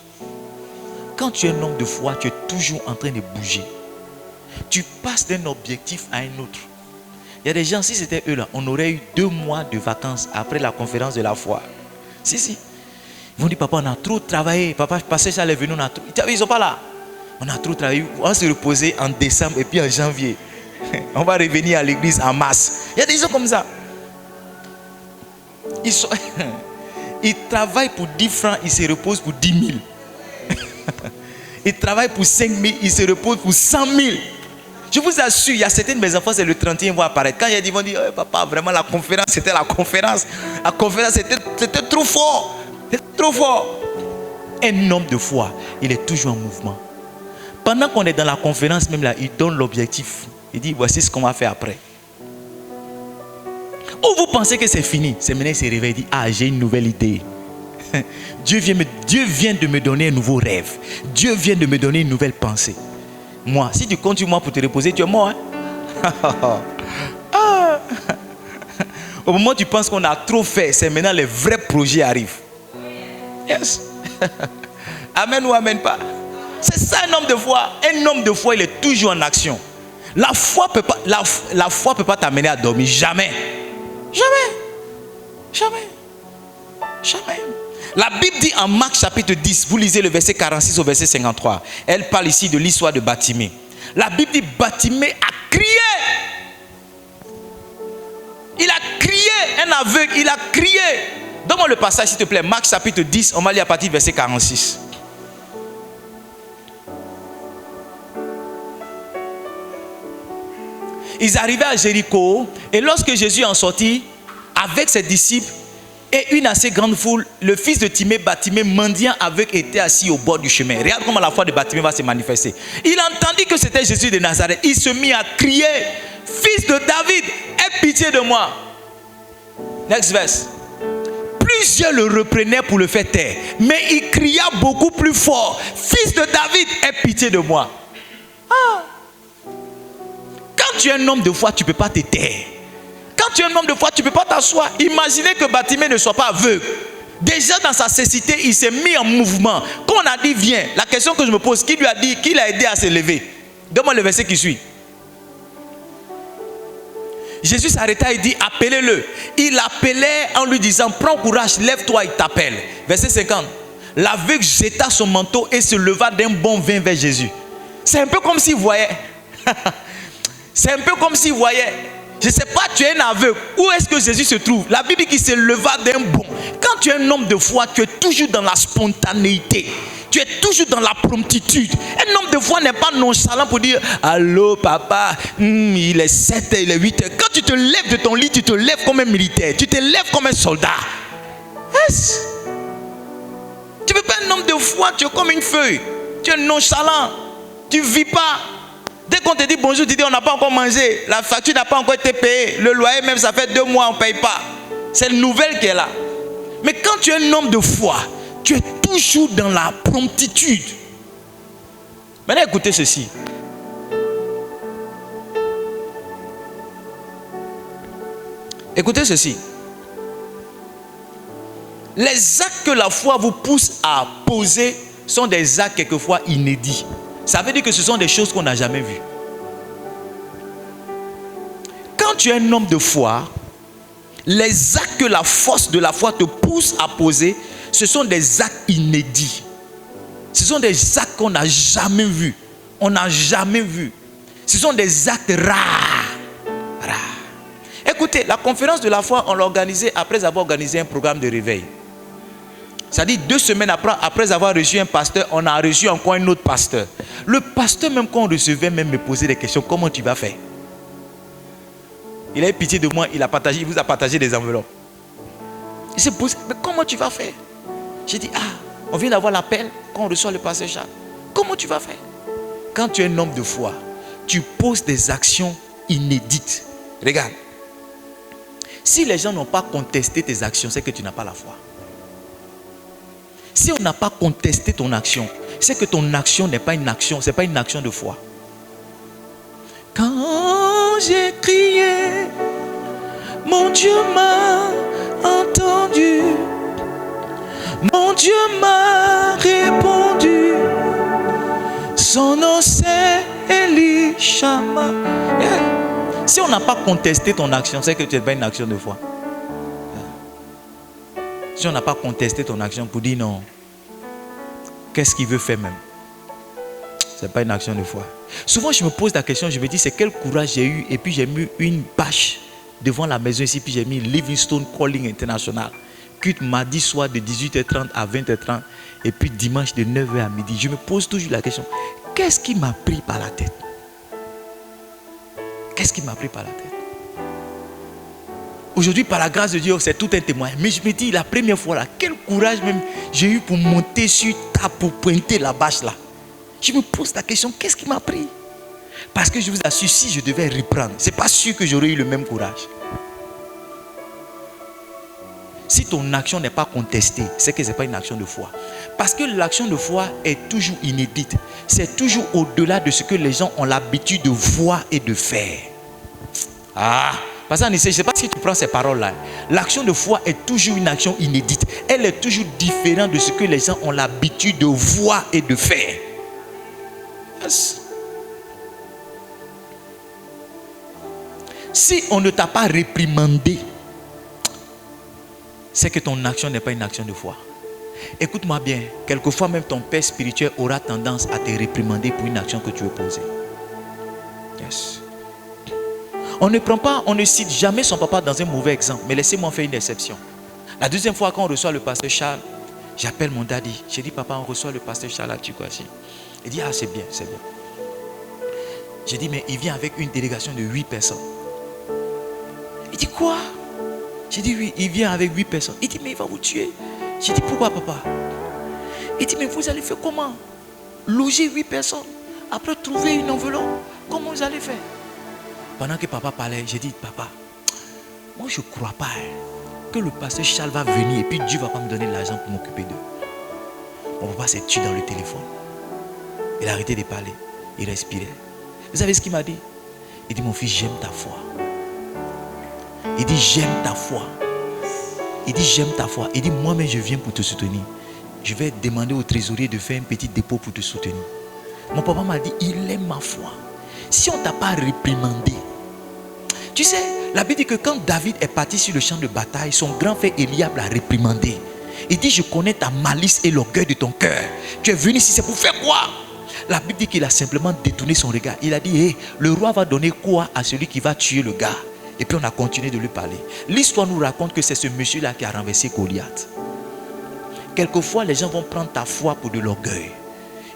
Quand tu es un homme de foi, tu es toujours en train de bouger. Tu passes d'un objectif à un autre. Il y a des gens, si c'était eux là, on aurait eu 2 mois de vacances après la conférence de la foi. Si. Ils vont dire, papa, on a trop travaillé. Papa, passé ça, les venus, on a trop. Ils ne sont pas là. On a trop travaillé. On va se reposer en décembre et puis en janvier. On va revenir à l'église en masse. Il y a des gens comme ça. Ils travaillent pour 10 francs, ils se reposent pour 10 000. Ils travaillent pour 5 000, ils se reposent pour 100 000. Je vous assure, il y a certains de mes enfants, c'est le 31 vont apparaître. Quand ils vont dire, oh, papa, vraiment la conférence, c'était la conférence. La conférence, c'était trop fort. C'était trop fort. Un homme de foi, il est toujours en mouvement. Pendant qu'on est dans la conférence, même là, il donne l'objectif. Il dit, voici ce qu'on va faire après. Ou vous pensez que c'est fini. C'est maintenant, il se réveille et dit, ah, j'ai une nouvelle idée. Dieu vient de me donner un nouveau rêve. Dieu vient de me donner une nouvelle pensée. Moi, si tu comptes sur moi pour te reposer, tu es mort. Hein? Au moment où tu penses qu'on a trop fait, c'est maintenant les vrais projets arrivent. Yes. Amen ou amen pas. C'est ça un homme de foi. Un homme de foi, il est toujours en action. La foi peut pas t'amener à dormir. Jamais. Jamais. Jamais. Jamais. La Bible dit en Marc chapitre 10, vous lisez le verset 46 au verset 53. Elle parle ici de l'histoire de Bartimée. La Bible dit Bartimée a crié. Il a crié, un aveugle, il a crié. Donne-moi le passage s'il te plaît, Marc chapitre 10, on va lire à partir du verset 46. Ils arrivaient à Jéricho et lorsque Jésus en sortit avec ses disciples et une assez grande foule, le fils de Timée, Bartimée, mendiant aveugle, était assis au bord du chemin. Regarde comment la foi de Bartimée va se manifester. Il entendit que c'était Jésus de Nazareth. Il se mit à crier, fils de David, aie pitié de moi. Next verse. Plusieurs le reprenaient pour le faire taire, mais il cria beaucoup plus fort, fils de David, aie pitié de moi. Ah. Quand tu es un homme de foi, tu ne peux pas te taire. Quand tu es un homme de foi, tu ne peux pas t'asseoir. Imaginez que Bartimée ne soit pas aveugle. Déjà dans sa cécité, il s'est mis en mouvement. Quand on a dit viens, la question que je me pose, qui lui a dit, qui l'a aidé à se lever? Donne-moi le verset qui suit. Jésus s'arrêta et dit appelez-le. Il appelait en lui disant prends courage, lève-toi, il t'appelle. Verset 50. L'aveugle jeta son manteau et se leva d'un bond vers Jésus. C'est un peu comme s'il voyait. C'est un peu comme s'il voyait. Je ne sais pas, tu es un aveugle. Où est-ce que Jésus se trouve? La Bible dit qu'il se leva d'un bond. Quand tu es un homme de foi, tu es toujours dans la spontanéité. Tu es toujours dans la promptitude. Un homme de foi n'est pas nonchalant pour dire allô papa, il est 7h, il est 8h. Quand tu te lèves de ton lit, tu te lèves comme un militaire. Tu te lèves comme un soldat. Yes. Tu ne peux pas être un homme de foi, tu es comme une feuille. Tu es nonchalant. Tu ne vis pas. Dès qu'on te dit bonjour, tu dis on n'a pas encore mangé. La facture n'a pas encore été payée. Le loyer même, ça fait 2 mois, on ne paye pas. C'est une nouvelle qui est là. Mais quand tu es un homme de foi, tu es toujours dans la promptitude. Maintenant, écoutez ceci. Écoutez ceci. Les actes que la foi vous pousse à poser sont des actes quelquefois inédits. Ça veut dire que ce sont des choses qu'on n'a jamais vues. Quand tu es un homme de foi, les actes que la force de la foi te pousse à poser, ce sont des actes inédits. Ce sont des actes qu'on n'a jamais vus. On n'a jamais vu. Ce sont des actes rares. Écoutez, la conférence de la foi, on l'a organisée après avoir organisé un programme de réveil. C'est-à-dire 2 semaines après avoir reçu un pasteur, on a reçu encore un autre pasteur. Le pasteur, même quand on recevait, même me posait des questions. Comment tu vas faire? Il a eu pitié de moi, il vous a partagé des enveloppes. Il s'est posé, mais comment tu vas faire? J'ai dit, on vient d'avoir l'appel quand on reçoit le pasteur Charles. Comment tu vas faire? Quand tu es un homme de foi, tu poses des actions inédites. Regarde. Si les gens n'ont pas contesté tes actions, c'est que tu n'as pas la foi. Si on n'a pas contesté ton action, c'est que ton action n'est pas une action, c'est pas une action de foi. Quand j'ai crié, mon Dieu m'a entendu. Mon Dieu m'a répondu. Son nom c'est Elishama. Si on n'a pas contesté ton action, c'est que tu n'es pas une action de foi. Si on n'a pas contesté ton action pour dire non, qu'est-ce qu'il veut faire même? Ce n'est pas une action de foi. Souvent je me pose la question, je me dis c'est quel courage j'ai eu. Et puis j'ai mis une bâche devant la maison ici, puis j'ai mis Livingstone Calling International. Culte mardi soir de 18h30 à 20h30 et puis dimanche de 9h à midi. Je me pose toujours la question, qu'est-ce qui m'a pris par la tête? Qu'est-ce qui m'a pris par la tête? Aujourd'hui, par la grâce de Dieu, c'est tout un témoin. Mais je me dis, la première fois là, quel courage même j'ai eu pour monter sur table, pour pointer la bâche là. Je me pose la question, qu'est-ce qui m'a pris? Parce que je vous assure, si je devais reprendre, ce n'est pas sûr que j'aurais eu le même courage. Si ton action n'est pas contestée, c'est que ce n'est pas une action de foi. Parce que l'action de foi est toujours inédite. C'est toujours au-delà de ce que les gens ont l'habitude de voir et de faire. Parce que je ne sais pas si tu prends ces paroles-là. L'action de foi est toujours une action inédite. Elle est toujours différente de ce que les gens ont l'habitude de voir et de faire. Yes. Si on ne t'a pas réprimandé, c'est que ton action n'est pas une action de foi. Écoute-moi bien, quelquefois même ton père spirituel aura tendance à te réprimander pour une action que tu veux poser. Yes. On ne cite jamais son papa dans un mauvais exemple. Mais laissez-moi faire une exception. La deuxième fois quand on reçoit le pasteur Charles, j'appelle mon daddy. J'ai dit, papa, on reçoit le pasteur Charles à Tukwasi. Il dit, ah, c'est bien, c'est bien. J'ai dit, mais il vient avec une délégation de 8 personnes. Il dit, quoi? J'ai dit, oui, il vient avec 8 personnes. Il dit, mais il va vous tuer. J'ai dit, pourquoi, papa? Il dit, mais vous allez faire comment? Loger 8 personnes. Après, trouver une enveloppe. Comment vous allez faire? Pendant que papa parlait, j'ai dit, papa, moi, je ne crois pas que le pasteur Charles va venir et puis Dieu ne va pas me donner l'argent pour m'occuper d'eux. Mon papa s'est tué dans le téléphone. Il a arrêté de parler. Il respirait. Vous savez ce qu'il m'a dit? Il dit, mon fils, j'aime ta foi. Il dit, j'aime ta foi. Il dit, j'aime ta foi. Il dit, moi-même, je viens pour te soutenir. Je vais demander au trésorier de faire un petit dépôt pour te soutenir. Mon papa m'a dit, il aime ma foi. Si on ne t'a pas réprimandé. Tu sais, la Bible dit que quand David est parti sur le champ de bataille, son grand frère Eliab l'a réprimandé. Il dit, je connais ta malice et l'orgueil de ton cœur. Tu es venu ici, c'est pour faire quoi? La Bible dit qu'il a simplement détourné son regard. Il a dit, hey, le roi va donner quoi à celui qui va tuer le gars? Et puis on a continué de lui parler. L'histoire nous raconte que c'est ce monsieur-là qui a renversé Goliath. Quelquefois, les gens vont prendre ta foi pour de l'orgueil.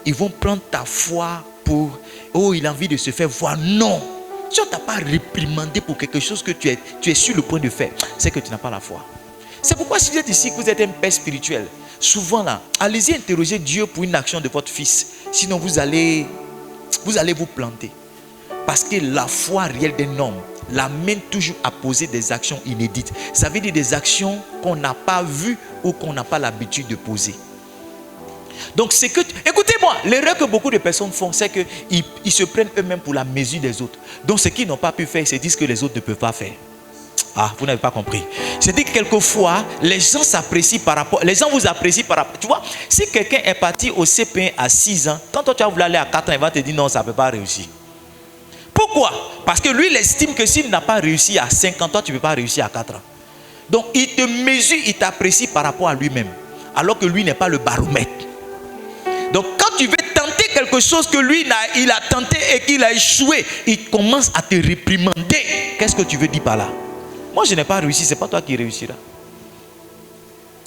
Ils vont prendre ta foi pour, oh, il a envie de se faire voir. Non. Si on ne t'a pas réprimandé pour quelque chose que tu es sur le point de faire, c'est que tu n'as pas la foi. C'est pourquoi si vous êtes ici, que vous êtes un père spirituel, souvent là, allez-y interroger Dieu pour une action de votre fils. Sinon vous allez vous planter. Parce que la foi réelle d'un homme l'amène toujours à poser des actions inédites. Ça veut dire des actions qu'on n'a pas vues ou qu'on n'a pas l'habitude de poser. Donc c'est que, écoutez-moi, l'erreur que beaucoup de personnes font, c'est qu'ils se prennent eux-mêmes pour la mesure des autres. Donc ce qu'ils n'ont pas pu faire, ils se disent que les autres ne peuvent pas faire. Ah, vous n'avez pas compris. C'est-à-dire que quelquefois, les gens s'apprécient par rapport, les gens vous apprécient par rapport. Tu vois, si quelqu'un est parti au CP1 à 6 ans, quand toi tu vas vouloir aller à 4 ans, il va te dire non, ça ne peut pas réussir. Pourquoi? Parce que lui, il estime que s'il n'a pas réussi à 5 ans, toi tu ne peux pas réussir à 4 ans. Donc il te mesure, il t'apprécie par rapport à lui-même. Alors que lui n'est pas le baromètre. Donc quand tu veux tenter quelque chose que lui, il a tenté et qu'il a échoué, il commence à te réprimander. Qu'est-ce que tu veux dire par là? Moi, je n'ai pas réussi, ce n'est pas toi qui réussiras.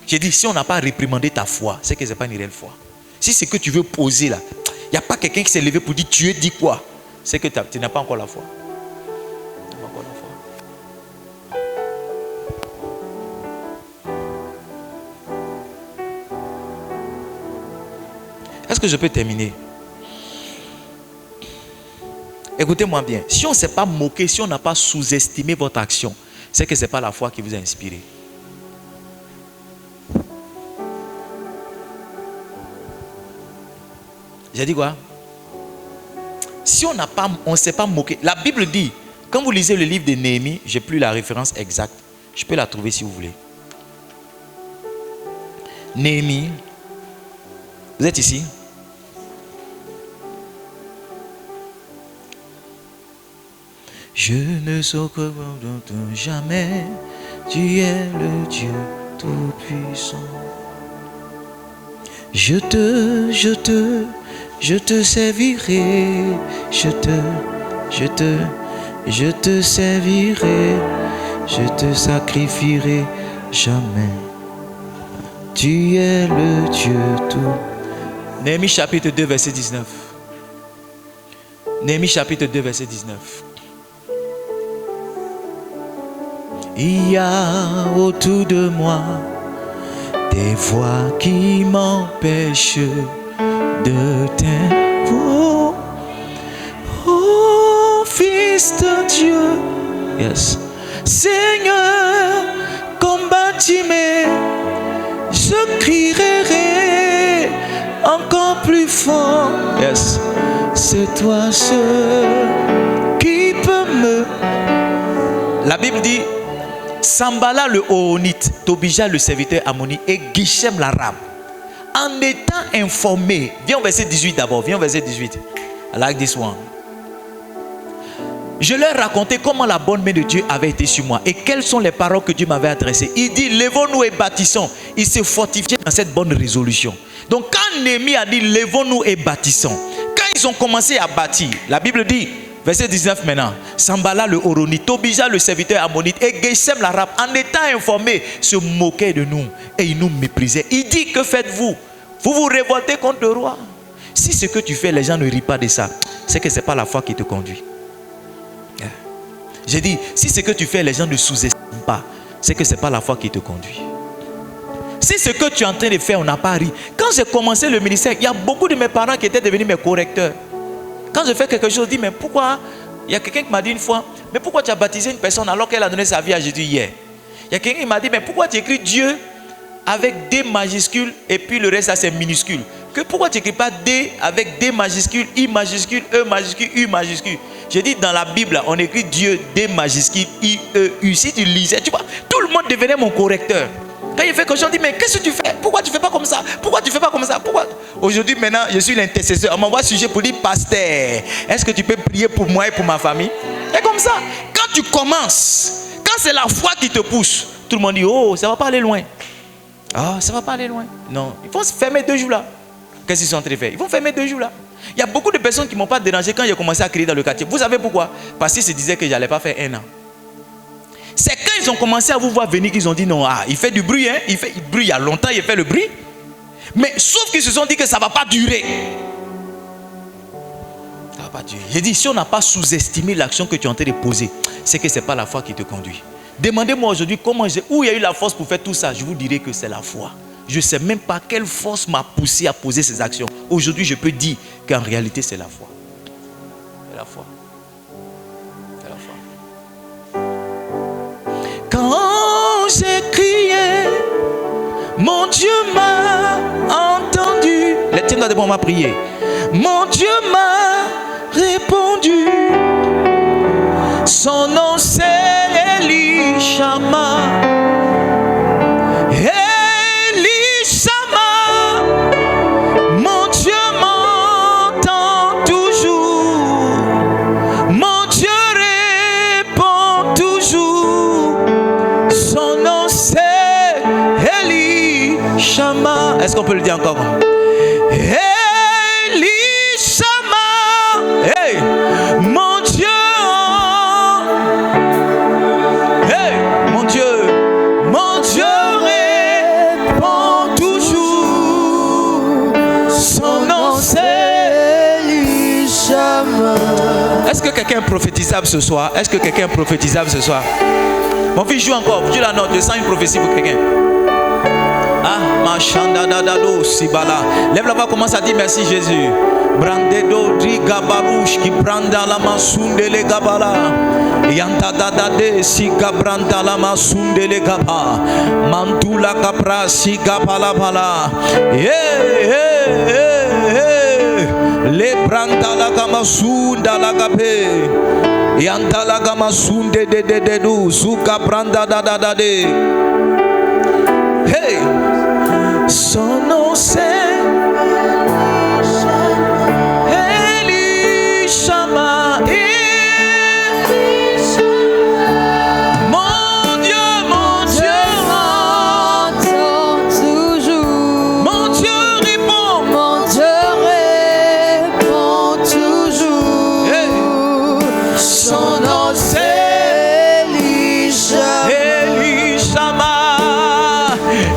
J'ai dit, si on n'a pas réprimandé ta foi, c'est que ce n'est pas une réelle foi. Si c'est que tu veux poser là, il n'y a pas quelqu'un qui s'est levé pour dire, tu es dit quoi? C'est que tu n'as pas encore la foi. Tu n'as pas encore la foi. Est-ce que je peux terminer? Écoutez-moi bien. Si on ne s'est pas moqué, si on n'a pas sous-estimé votre action, c'est que ce n'est pas la foi qui vous a inspiré. J'ai dit quoi? Si on ne s'est pas moqué, la Bible dit, quand vous lisez le livre de Néhémie, je n'ai plus la référence exacte, je peux la trouver si vous voulez. Néhémie, vous êtes ici? Je ne saurais jamais, tu es le Dieu tout-puissant. Je te servirai, je te servirai, je te sacrifierai jamais. Tu es le Dieu tout. Néhémie chapitre 2, verset 19. Néhémie chapitre 2, verset 19. Il y a autour de moi des voix qui m'empêchent de t'invoquer. Oh, Fils de Dieu, yes. Seigneur, combattez-moi, je crierai encore plus fort. Yes. C'est toi seul qui peut me. La Bible dit, Sambala le Horonite, Tobija le serviteur ammonite et Guichem l'arabe, en étant informés, viens au verset 18 d'abord, viens au verset 18. I like this one. Je leur racontais comment la bonne main de Dieu avait été sur moi et quelles sont les paroles que Dieu m'avait adressées. Il dit, levons-nous et bâtissons. Il s'est fortifié dans cette bonne résolution. Donc quand Néhémie a dit, levons-nous et bâtissons, quand ils ont commencé à bâtir, la Bible dit, Verset 19 maintenant. Sambala le Horonite, Tobija le serviteur ammonite et Gesem l'arabe, en étant informés, se moquaient de nous et ils nous méprisaient. Il dit, que faites-vous? Vous vous révoltez contre le roi. Si ce que tu fais, les gens ne rient pas de ça, c'est que ce n'est pas la foi qui te conduit. J'ai dit, si ce que tu fais, les gens ne sous-estiment pas, c'est que ce n'est pas la foi qui te conduit. Si ce que tu es en train de faire, on n'a pas ri. Quand j'ai commencé le ministère, il y a beaucoup de mes parents qui étaient devenus mes correcteurs. Quand je fais quelque chose, je dis, mais pourquoi? Il y a quelqu'un qui m'a dit une fois, mais pourquoi tu as baptisé une personne alors qu'elle a donné sa vie à Jésus hier? Il y a quelqu'un qui m'a dit, mais pourquoi tu écris Dieu avec D majuscule et puis le reste, ça c'est minuscule? Pourquoi tu n'écris pas D avec D majuscule, I majuscule, E majuscule, U majuscule? J'ai dit, dans la Bible, on écrit Dieu, D majuscule, I, E, U. Si tu lisais, tu vois, tout le monde devenait mon correcteur. Quand il fait quelque chose, on dit, mais qu'est-ce que tu fais? Pourquoi tu ne fais pas comme ça? Pourquoi tu ne fais pas comme ça? Pourquoi? Aujourd'hui, maintenant, je suis l'intercesseur. On m'envoie sujet pour dire, pasteur, est-ce que tu peux prier pour moi et pour ma famille? Et comme ça, quand tu commences, quand c'est la foi qui te pousse, tout le monde dit, oh, ça ne va pas aller loin. Ah, ça ne va pas aller loin. Non, il faut se fermer 2 jours là. Qu'est-ce qu'ils sont en train de faire? Ils vont fermer 2 jours là. Il y a beaucoup de personnes qui ne m'ont pas dérangé quand j'ai commencé à crier dans le quartier. Vous savez pourquoi? Parce qu'ils se disaient que je n'allais pas faire 1 an. C'est quand ils ont commencé à vous voir venir qu'ils ont dit non, il fait du bruit, hein? Il bruit il y a longtemps, il fait le bruit. Mais sauf qu'ils se sont dit que ça ne va pas durer. Ça ne va pas durer. J'ai dit, si on n'a pas sous-estimé l'action que tu es en train de poser, c'est que ce n'est pas la foi qui te conduit. Demandez-moi aujourd'hui où il y a eu la force pour faire tout ça. Je vous dirai que c'est la foi. Je ne sais même pas quelle force m'a poussé à poser ces actions. Aujourd'hui, je peux dire qu'en réalité, c'est la foi. C'est la foi. C'est la foi. Quand j'ai crié, mon Dieu m'a entendu. Les tiens de m'a prié. Mon Dieu m'a répondu. Son nom c'est Elishama. Mon Dieu m'entend toujours. Mon Dieu répond toujours. Son nom c'est Elishama. Est-ce qu'on peut le dire encore? Elishama. Hey, mon Dieu. Hey, mon Dieu. Mon Dieu répond toujours. Son nom c'est Elishama. Est-ce que quelqu'un est prophétisable ce soir? Est-ce que quelqu'un est prophétisable ce soir? Mon fils joue encore. Tu la note. Je sens une prophétie pour quelqu'un. Ah, ma chanda dadado sibala. Lève la voix, commence à dire merci Jésus. Brandedo di gabarouche qui prenda la masunde le gabala. Yanta dadade si gabranda la masunde le gaba. Mantula capra si gabala bala. Le branda la gamasunda la gape. Yanta la gamasunde de du suka branda dadade.